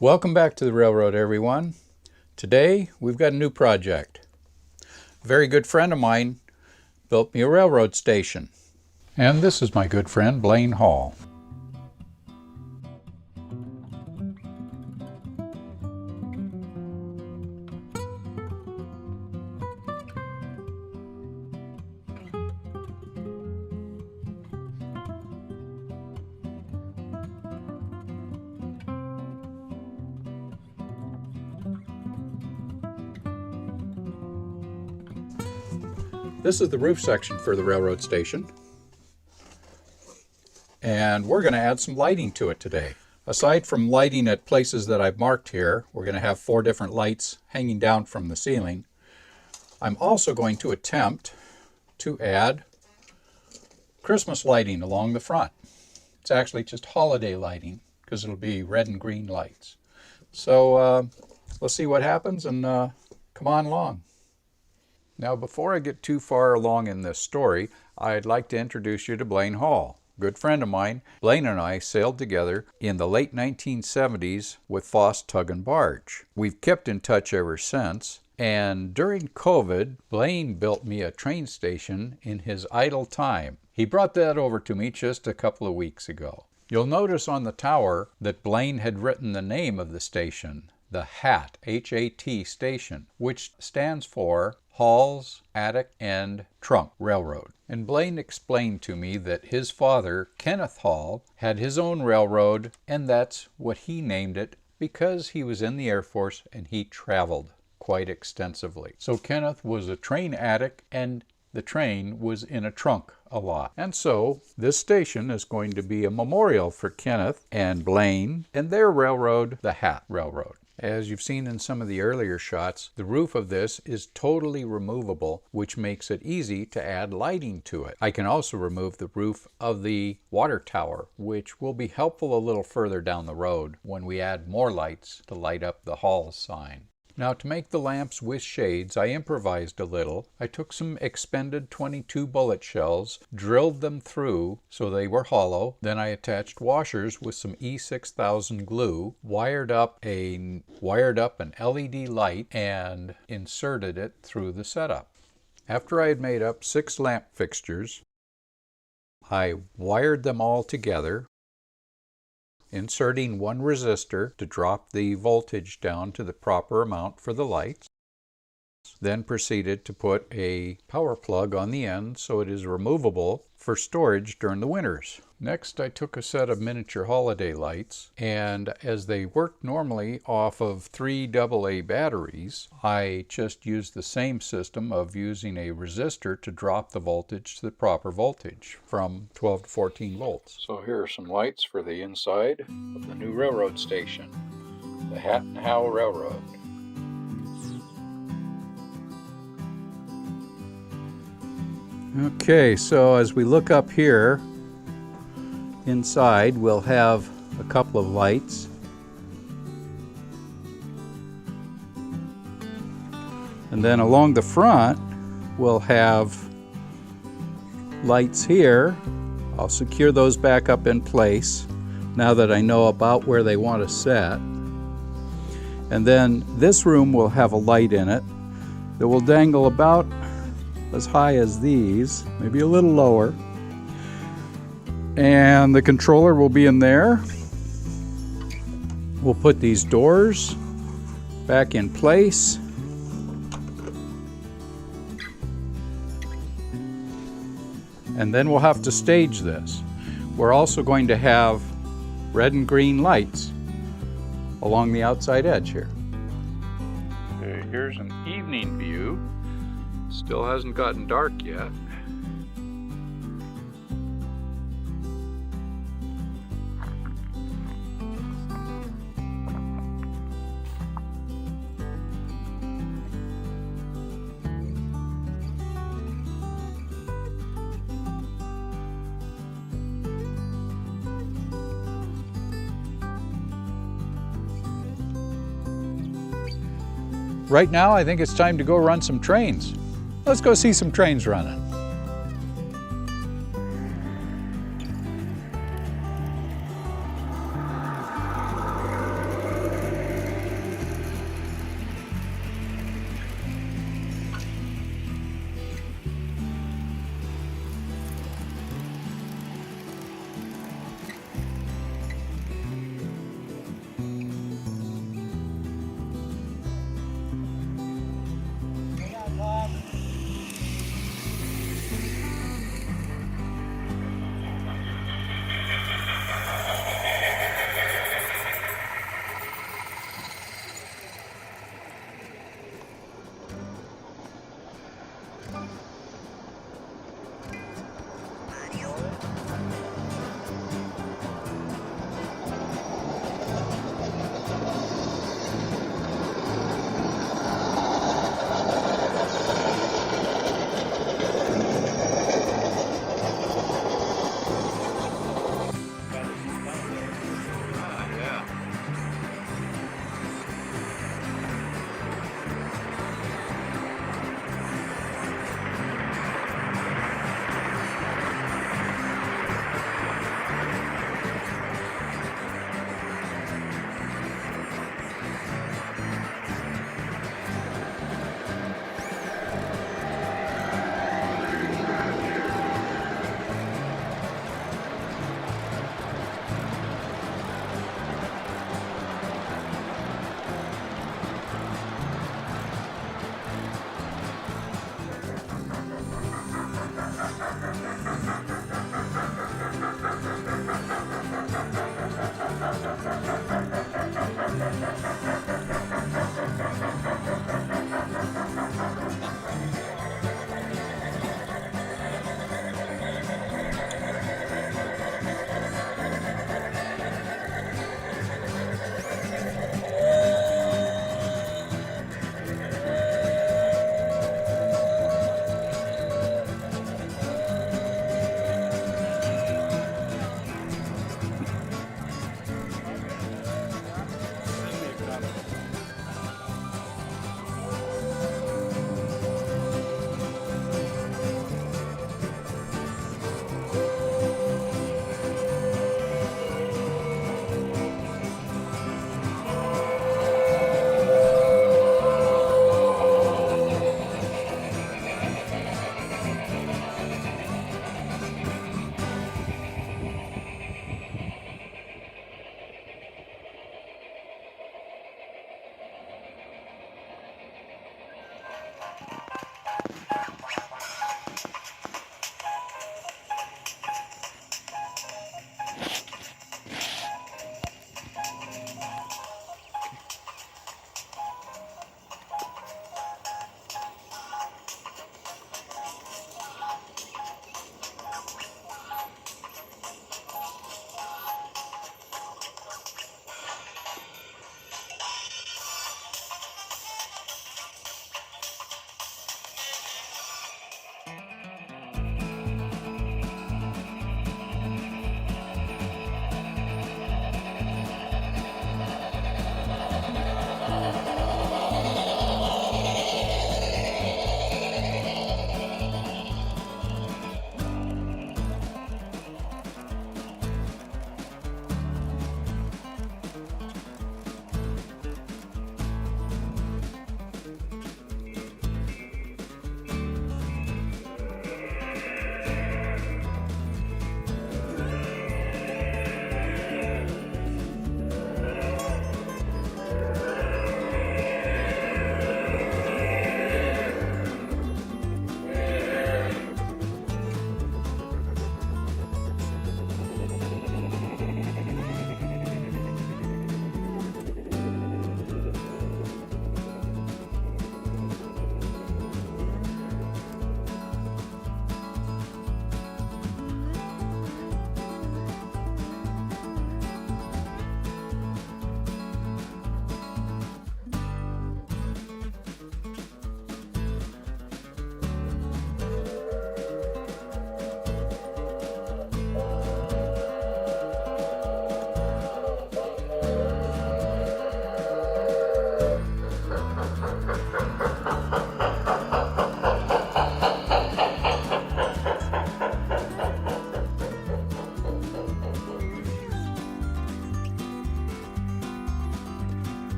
Welcome back to the railroad, everyone. Today we've got a new project. A very good friend of mine built me a railroad station. And this is my good friend Blaine Hall. This is the roof section for the railroad station. And we're going to add some lighting to it today. Aside from lighting at places that I've marked here, we're going to have 4 different lights hanging down from the ceiling. I'm also going to attempt to add Christmas lighting along the front. It's actually just holiday lighting because it'll be red and green lights. So let's see what happens and come on along. Now, before I get too far along in this story, I'd like to introduce you to Blaine Hall. Good friend of mine. Blaine and I sailed together in the late 1970s with Foss Tug and Barge. We've kept in touch ever since, and during COVID, Blaine built me a train station in his idle time. He brought that over to me just a couple of weeks ago. You'll notice on the tower that Blaine had written the name of the station, the HAT, H-A-T station, which stands for Hall's Attic and Trunk Railroad. And Blaine explained to me that his father, Kenneth Hall, had his own railroad, and that's what he named it because he was in the Air Force and he traveled quite extensively. So Kenneth was a train attic and the train was in a trunk a lot. And so this station is going to be a memorial for Kenneth and Blaine and their railroad, the Hat Railroad. As you've seen in some of the earlier shots, the roof of this is totally removable, which makes it easy to add lighting to it. I can also remove the roof of the water tower, which will be helpful a little further down the road when we add more lights to light up the hall sign. Now, to make the lamps with shades, I improvised a little. I took some expended .22 bullet shells, drilled them through so they were hollow. Then I attached washers with some E6000 glue, wired up an LED light, and inserted it through the setup. After I had made up 6 lamp fixtures, I wired them all together, inserting 1 resistor to drop the voltage down to the proper amount for the lights. Then proceeded to put a power plug on the end so it is removable for storage during the winters. Next, I took a set of miniature holiday lights, and as they work normally off of 3 AA batteries, I just used the same system of using a resistor to drop the voltage to the proper voltage from 12 to 14 volts. So here are some lights for the inside of the new railroad station, the Hat and Howe Railroad. Okay, so as we look up here, inside we'll have a couple of lights. And then along the front we'll have lights here. I'll secure those back up in place now that I know about where they want to set. And then this room will have a light in it that will dangle about as high as these, maybe a little lower. And the controller will be in there. We'll put these doors back in place. And then we'll have to stage this. We're also going to have red and green lights along the outside edge here. Okay, here's an evening view. Still hasn't gotten dark yet. Right now, I think it's time to go run some trains. Let's go see some trains running.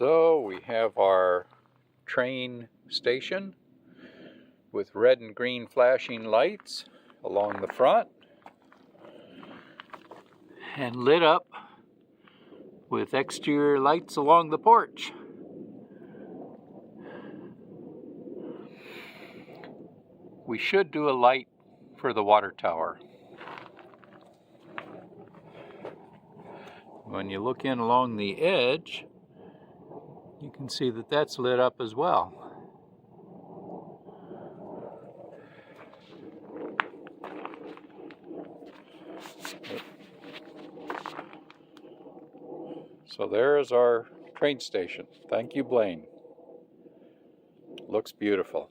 So we have our train station with red and green flashing lights along the front and lit up with exterior lights along the porch. We should do a light for the water tower. When you look in along the edge, you can see that that's lit up as well. So there is our train station. Thank you, Blaine. Looks beautiful.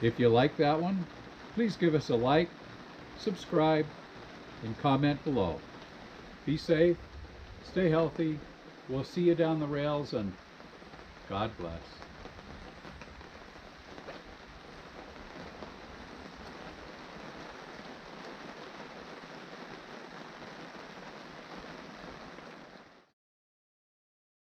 If you like that one, please give us a like, subscribe, and comment below. Be safe, stay healthy. We'll see you down the rails, and God bless.